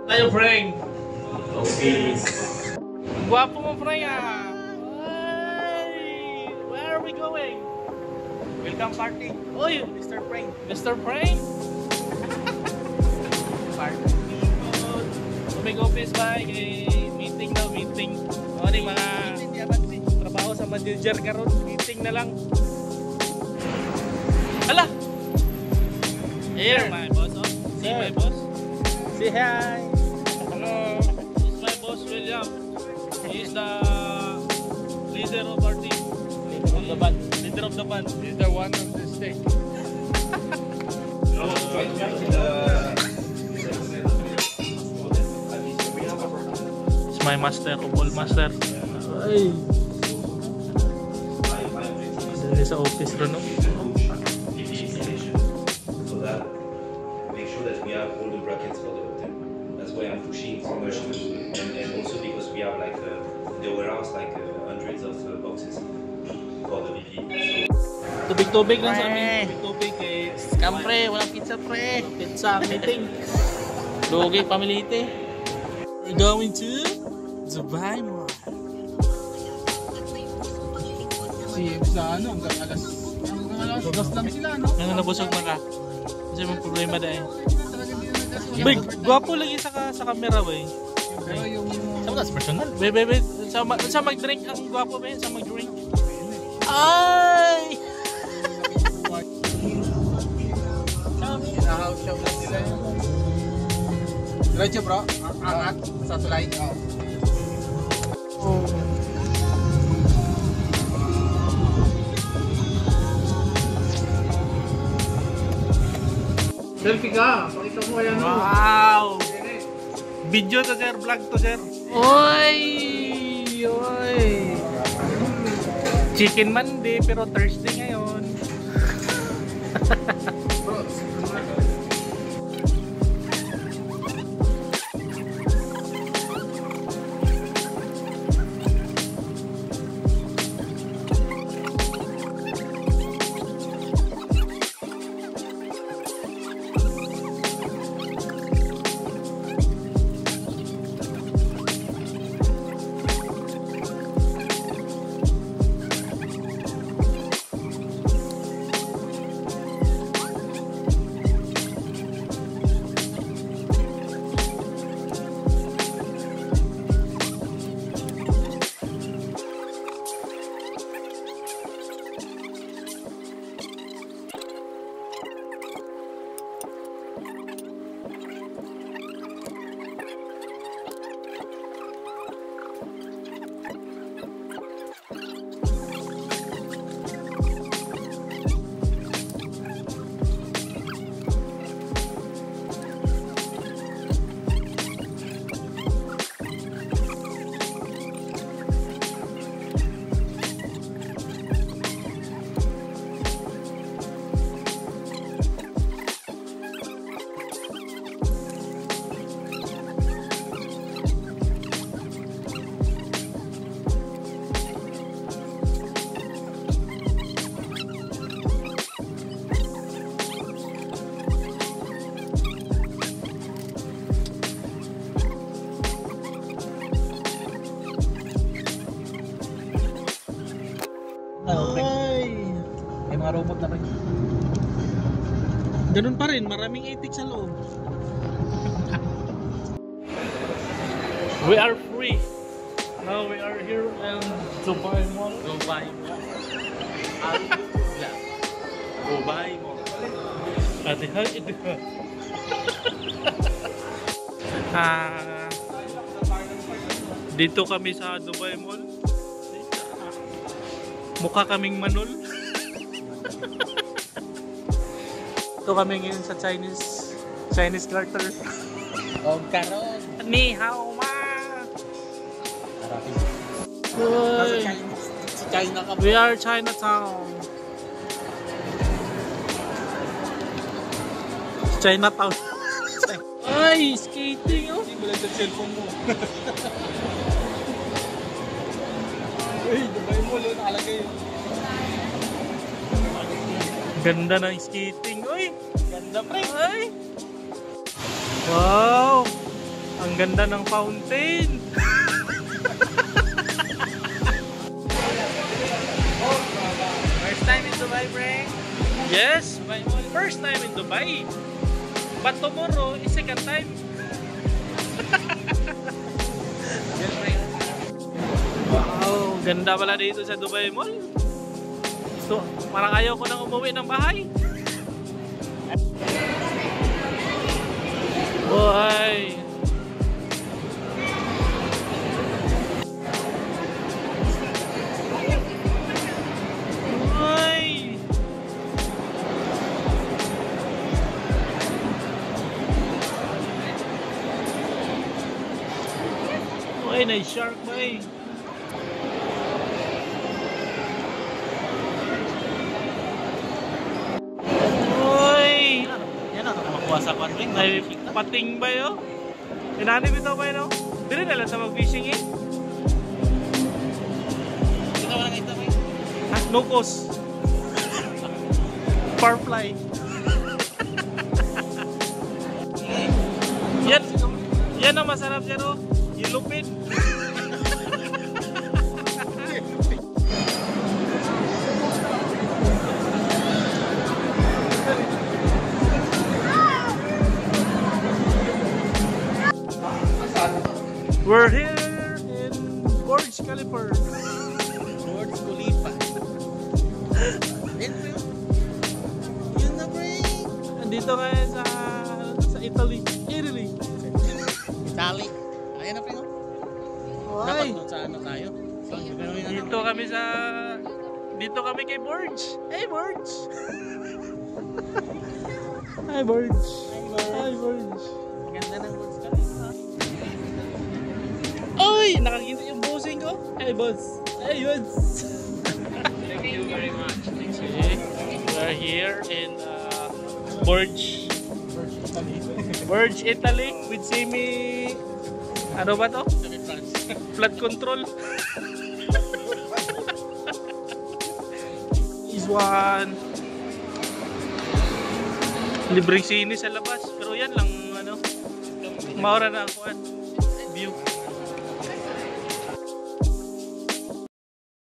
Tayo, Frank. Okay. Guwapo mo, Frank, ah. Ay, where are we going? Welcome party. Oy, Mr. Frank. Mr. Frank. Party. Umig-office ba? Meeting daw, meeting. O, di mga trabaho sa manager karon, meeting na lang. Hala! Here, my boss. Oh. See my boss. Say hi. Hello. This is my boss, William. He is the leader of our team. Leader of the band. Leader of the band. He's the one on the stage. It's my master of all master. Ay. Dali sa office ron, no? So that make sure that we have all the brackets for the hotel. That's why I'm pushing so much, and also because we have like the warehouse like hundreds of boxes for the VP. Tubig-tubig lang sa amin. Tubig-tubig eh. Scam pre, walang pizza pre. Pizza meeting. Lugi, pamilite. We're going to Dubai Mall. Si sa ano, hanggang alas 2 lang sila, no? Ano nabusog man ka? Kasi may problema dahil. Big, gwapo lagi sa camera ba eh. Pero yung... Sa mga personal. Wait. Sa mag-drink ang gwapo ba yun? Sa mag-drink. Ay! Hinahouse show lang sila yun. Diretso bro, angat sa tulay. Oh. Selfie ka, pakita mo yan. Wow! Video to sir, vlog to sir. Oy! Chicken Monday pero Thursday ngayon. Ay! May mga robot na rin. Ganun pa rin, maraming itik sa loob. We are free. Now we are here in Dubai Mall. Dubai Mall. Dubai Mall. Dito kami sa Dubai Mall. Mukha kaming manol. Ito kami ngayon sa Chinese Quarter. O karon. Ni hao ma. Nasa China ka. We are Chinatown. Chinatown. Ay, skating oh. Hindi mo lang sa cellphone mo. Uy, Dubai Mall, nakalagay yun. Ganda ng skating. Uy, ganda pre. Ay. Wow. Ang ganda ng fountain. First time in Dubai, pre. Yes, first time in Dubai. But tomorrow is second time. Yes, pre. Wow, ganda pala dito sa Dubai Mall. So, parang ayaw ko nang umuwi ng bahay. Boy. Boy. Boy, nice shark, boy. Boy. Yan na, makuha sa kwan, pre. May pating ba yun? Inanib ito ba yun? Dili na lang sa mag-fishing eh. Ito wala nga ito, pre. Nukos. Farfly. Yan ang masarap yan o. Yellowfin. We're here in Burj Khalifa. Burj Khalifa. Yan, pre. Yan na, pre. Nandito ngayon sa Italy. Italy. Italy. Ayan na, pre, no? Dapat Ay, doon sa ano tayo. So, pero yun, ano, dito kami kay Burj. Hey Burj. Hi Burj. Hi Burj. ganda ng Burj Khalifa. Oy, nakakita yung bossing ko. Hey boss. Hey boss. Thank you very much. Okay, we're here in Burj Italy with semi ano ba to? Kami France. Flood control. Is one libreng sini sa labas pero yan lang ano maura na ako view.